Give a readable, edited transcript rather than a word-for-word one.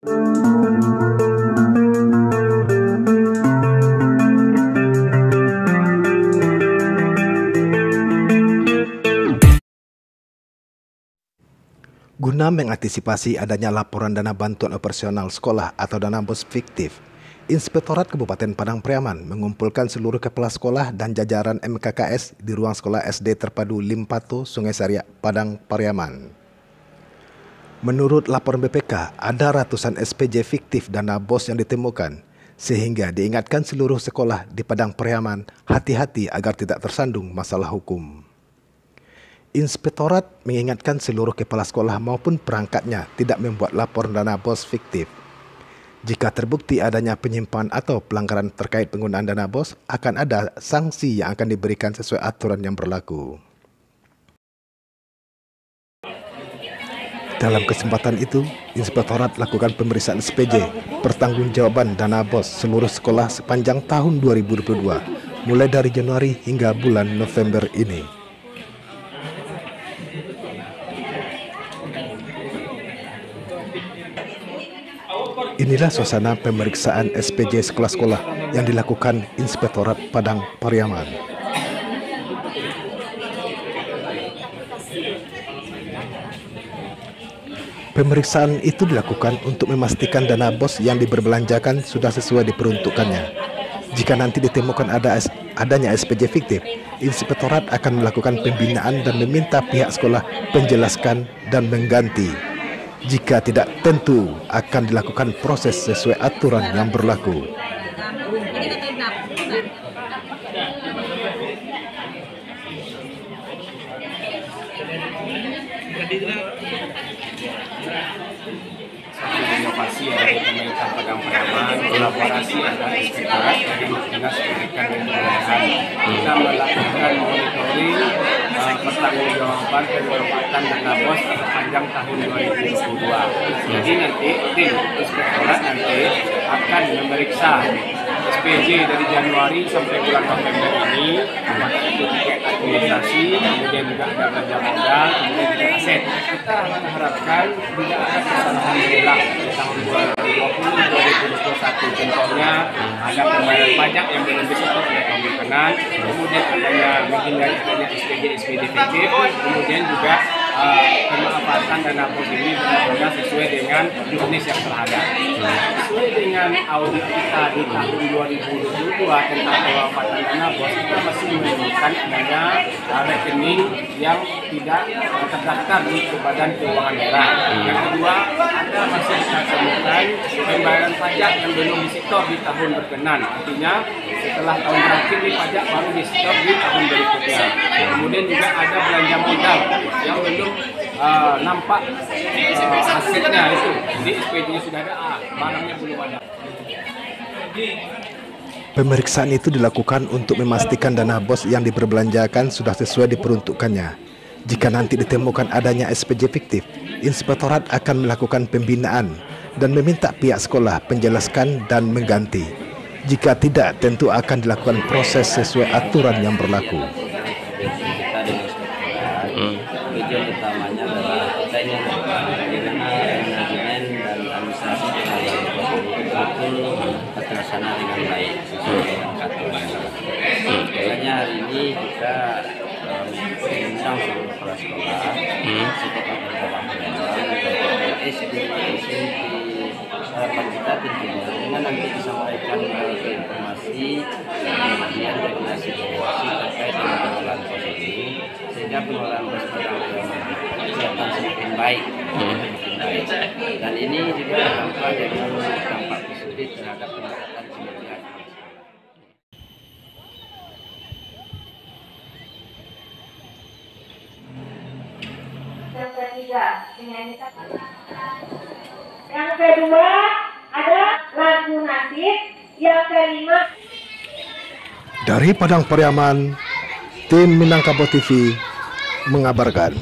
Guna mengantisipasi adanya laporan dana bantuan operasional sekolah atau dana BOS fiktif, Inspektorat Kabupaten Padang Pariaman mengumpulkan seluruh kepala sekolah dan jajaran MKKS di ruang sekolah SD Terpadu Limpato, Sungai Sariak, Padang Pariaman. Menurut laporan BPK, ada ratusan SPJ fiktif dana BOS yang ditemukan, sehingga diingatkan seluruh sekolah di Padang Pariaman hati-hati agar tidak tersandung masalah hukum. Inspektorat mengingatkan seluruh kepala sekolah maupun perangkatnya tidak membuat laporan dana BOS fiktif. Jika terbukti adanya penyimpangan atau pelanggaran terkait penggunaan dana BOS, akan ada sanksi yang akan diberikan sesuai aturan yang berlaku. Dalam kesempatan itu, Inspektorat lakukan pemeriksaan SPJ pertanggungjawaban dana BOS seluruh sekolah sepanjang tahun 2022, mulai dari Januari hingga bulan November ini. Inilah suasana pemeriksaan SPJ sekolah-sekolah yang dilakukan Inspektorat Padang Pariaman. Pemeriksaan itu dilakukan untuk memastikan dana BOS yang diberbelanjakan sudah sesuai diperuntukkannya. Jika nanti ditemukan adanya SPJ fiktif, Inspektorat akan melakukan pembinaan dan meminta pihak sekolah menjelaskan dan mengganti. Jika tidak, tentu akan dilakukan proses sesuai aturan yang berlaku. Inovasi dari pemerintah Padang Pariaman, kolaborasi antara Inspektorat dari Dinas Pendidikan dan Kebudayaan. Kita melakukan monitoring pertanggungjawaban penempatan dana BOS sepanjang tahun 2022. Jadi nanti tim Inspektorat nanti akan memeriksa SPJ dari Januari sampai bulan November ini, apakah itu tiket administrasi, kemudian juga ada belanja modal, kemudian juga aset. Kita mengharapkan tidak ada kesalahan berulang di tahun 2020-2021. Contohnya ada pembayaran pajak yang belum disetor oleh kaum berkenan, kemudian menghindari adanya SPJ fiktif, kemudian juga pemanfaatan dana BOS ini benar-benar sesuai dengan jenis yang terhadap. Sesuai dengan audit kita di tahun 2022 tentang pemanfaatan dana BOS, kita masih menemukan adanya rekening yang tidak terdaftar di Badan Keuangan Daerah. Yang kedua, ada masih kita temukan pembayaran pajak yang belum disetor di tahun berkenan. Artinya setelah tahun berakhir di pajak baru disetor di tahun berikutnya. Kemudian juga ada belanja modal yang belum nampak hasilnya itu. Jadi SPJ-nya sudah ada, barangnya belum ada. Pemeriksaan itu dilakukan untuk memastikan dana BOS yang diperbelanjakan sudah sesuai diperuntukkannya. Jika nanti ditemukan adanya SPJ fiktif, Inspektorat akan melakukan pembinaan dan meminta pihak sekolah menjelaskan dan mengganti. Jika tidak, tentu akan dilakukan proses sesuai aturan yang berlaku. Tujuan utamanya adalah kita ingin bagaimana manajemen dan administrasi pengelolaan betul-betul terlaksana dengan baik sesuai dengan aturan. Makanya hari ini kita mengundang seluruh kepala sekolah, sekolah SD, SMP, harapan kita tentunya dengan nanti disampaikan informasi kemudian regulasi terkait dengan pengelolaan BOS ini, sehingga pengelolaan BOS kelihatan semakin baik. Dan ini juga tanpa jadi dampak positif terhadap peningkatan kinerja. Yang ketiga, yang kedua ada lagu nasib, yang kelima. Dari Padang Pariaman, tim Minangkabau TV mengabarkan.